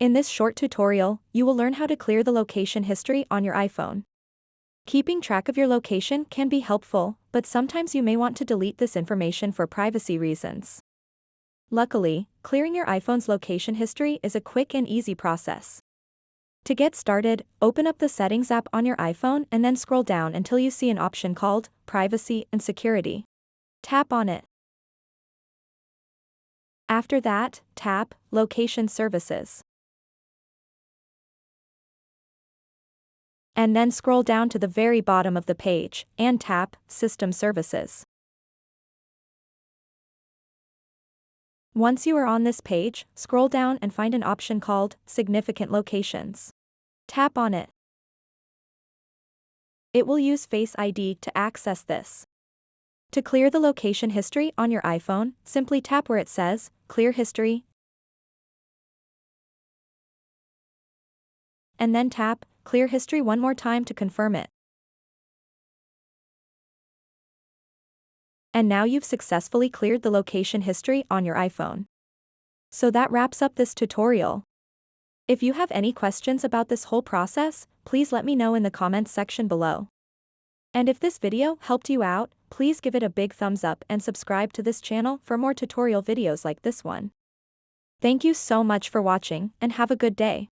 In this short tutorial, you will learn how to clear the location history on your iPhone. Keeping track of your location can be helpful, but sometimes you may want to delete this information for privacy reasons. Luckily, clearing your iPhone's location history is a quick and easy process. To get started, open up the Settings app on your iPhone and then scroll down until you see an option called Privacy and Security. Tap on it. After that, tap Location Services. And then scroll down to the very bottom of the page and tap System Services. Once you are on this page, scroll down and find an option called Significant Locations. Tap on it. It will use Face ID to access this. To clear the location history on your iPhone, simply tap where it says Clear History, and then tap Clear History one more time to confirm it. And now you've successfully cleared the location history on your iPhone. So that wraps up this tutorial. If you have any questions about this whole process, please let me know in the comments section below. And if this video helped you out, please give it a big thumbs up and subscribe to this channel for more tutorial videos like this one. Thank you so much for watching and have a good day.